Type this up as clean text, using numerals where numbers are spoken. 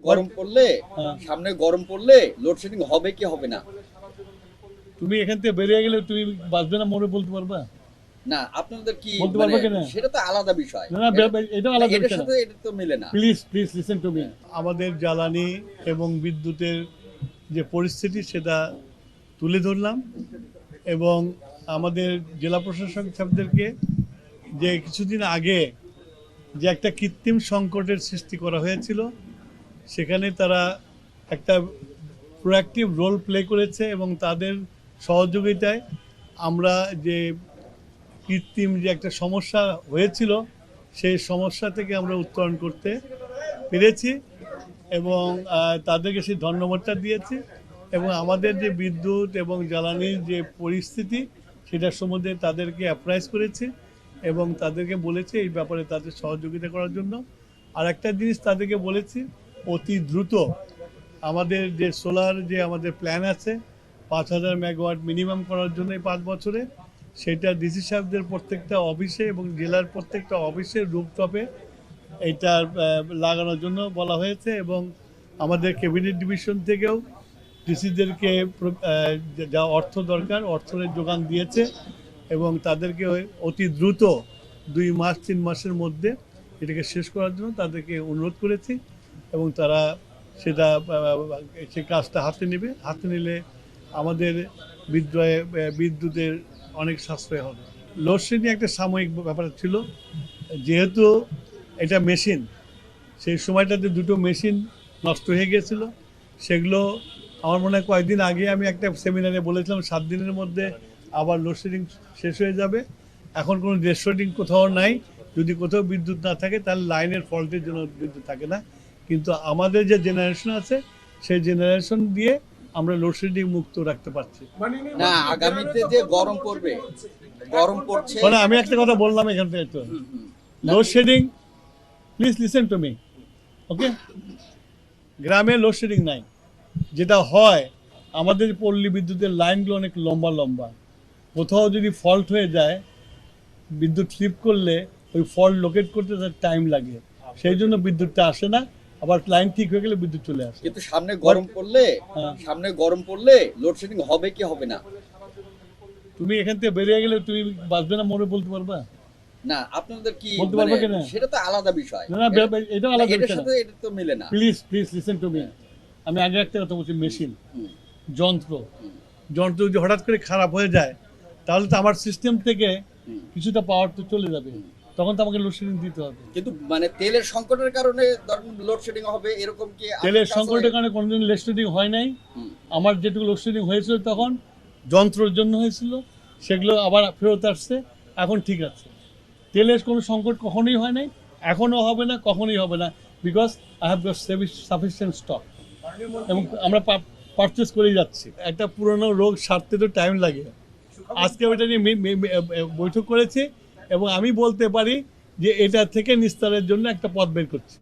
গরম পড়লে সামনে গরম পড়লে লোডশেডিং হবে কি হবে না? তুমি এখান থেকে বেরিয়ে গেলে তুমি বাঁচবে না মনে বলতে পারবা? না আপনাদের কি বলতে পারবে মানে কিনা? সেটা তো আলাদা বিষয়। না, এটা আলাদা এটার বিষয় না। সাথে এটা তো মিলে না। Please please listen to me. আমাদের জ্বালানি এবং বিদ্যুতের যে পরিস্থিতি সেটা তুলে ধরলাম এবং আমাদের জেলা প্রশাসক সাহেবদেরকে যে কিছুদিন আগে যে একটা কৃত্রিম সংকটের সৃষ্টি করা হয়েছিল সেখানে তারা একটা প্রোঅ্যাক্টিভ রোল প্লে করেছে এবং তাদের সহযোগিতায় আমরা যে কৃত্রিম যে একটা সমস্যা হয়েছিল সেই সমস্যা থেকে আমরা উত্তরণ করতে পেরেছি এবং তাদেরকে সেই ধন্যবাদটা দিয়েছি এবং আমাদের যে বিদ্যুৎ এবং জ্বালানির যে পরিস্থিতি সেটার সম্বন্ধে তাদেরকে অ্যাপ্রাইজ করেছি এবং তাদেরকে বলেছি এই ব্যাপারে তাদের সহযোগিতা করার জন্য। আর একটা জিনিস তাদেরকে বলেছি, অতি দ্রুত আমাদের যে সোলার যে আমাদের প্ল্যান আছে 5000 মেগাওয়াট মিনিমাম করার জন্য এই 5 বছরে, সেটা ডিসি সাহেবদের প্রত্যেকটা অফিসে এবং জেলার প্রত্যেকটা অফিসের রুফটপে এইটা লাগানোর জন্য বলা হয়েছে এবং আমাদের ক্যাবিনেট ডিভিশন থেকেও ডিসিদেরকে যা অর্থ দরকার অর্থের যোগান দিয়েছে এবং তাদেরকে অতি দ্রুত 2 মাস 3 মাসের মধ্যে এটাকে শেষ করার জন্য তাদেরকে অনুরোধ করেছি এবং তারা সেটা সেই কাজটা হাতে নেবে। হাতে নিলে আমাদের বিদ্যুতের অনেক সাশ্রয় হবে। লোডশেডিং একটা সাময়িক ব্যাপার ছিল, যেহেতু এটা মেশিন, সেই সময়টাতে 2টো মেশিন নষ্ট হয়ে গিয়েছিল। সেগুলো আমার মনে হয় কয়েকদিন আগে আমি একটা সেমিনারে বলেছিলাম 7 দিনের মধ্যে আবার লোডশেডিং শেষ হয়ে যাবে। এখন কোনো লোডশেডিং কোথাও নাই। যদি কোথাও বিদ্যুৎ না থাকে তাহলে লাইনের ফল্টের জন্য বিদ্যুৎ থাকে না, কিন্তু আমাদের যে জেনারেশন আছে সেই জেনারেশন দিয়ে আমরা লোডশেডিং মুক্ত রাখতে পারছি না। আগামীতে যে গরম পড়বে, গরম পড়ছে মানে আমি একটা কথা বললাম এখান থেকে, তো load shedding, please listen to me, okay? গ্রামে লোডশেডিং নাই। যেটা হয়, আমাদের পল্লী বিদ্যুতের লাইনগুলো অনেক লম্বা লম্বা, কোথাও যদি ফল্ট হয়ে যায় বিদ্যুৎ স্লিপ করলে ওই ফল্ট লোকেট করতে তার টাইম লাগে, সেই জন্য বিদ্যুৎটা আসে না। আবার লাইন ঠিক হয়ে গেলে বিদ্যুৎ চলে আসে। কিন্তু সামনে গরম পড়লে লোডশেডিং হবে কি হবে না? তুমি এখান থেকে বেরিয়ে গেলে তুমি বাঁচবে না মনে বলতে পারবা? না আপনাদের কি বলতে পারবে মানে কিনা? সেটা তো আলাদা বিষয়। না, এটা আলাদা এটার বিষয় না। সাথে এটা তো মিলে না। Please please listen to me. আমি আগে একটা কথা বলছি, মেশিন, যন্ত্র যদি হঠাৎ করে খারাপ হয়ে যায় তাহলে তো আমার সিস্টেম থেকে কিছুটা পাওয়ার তো চলে যাবে, তখন তো আমাকে লোডশেডিং দিতে হবে। কিন্তু মানে তেলের সংকটের কারণে ধরুন লোডশেডিং হবে এরকম কি? তেলের সংকটের কারণে কোনোদিন লোডশেডিং হয় নাই। আমার যেটুকু লোডশেডিং হয়েছিল তখন যন্ত্রের জন্য হয়েছিল, সেগুলো আবার ফেরত আসছে, এখন ঠিক আছে। তেলের কোনো সংকট কখনোই হয় নাই, এখনও হবে না, কখনোই হবে না, because I have got sufficient stock এবং আমরা পারচেস করেই যাচ্ছি। একটা পুরনো রোগ সারতে তো টাইম লাগে। আজকে ওইটা নিয়ে বৈঠক করেছি এবং আমি বলতে পারি যে এটা থেকে নিস্তারের জন্য একটা পথ বের করছি।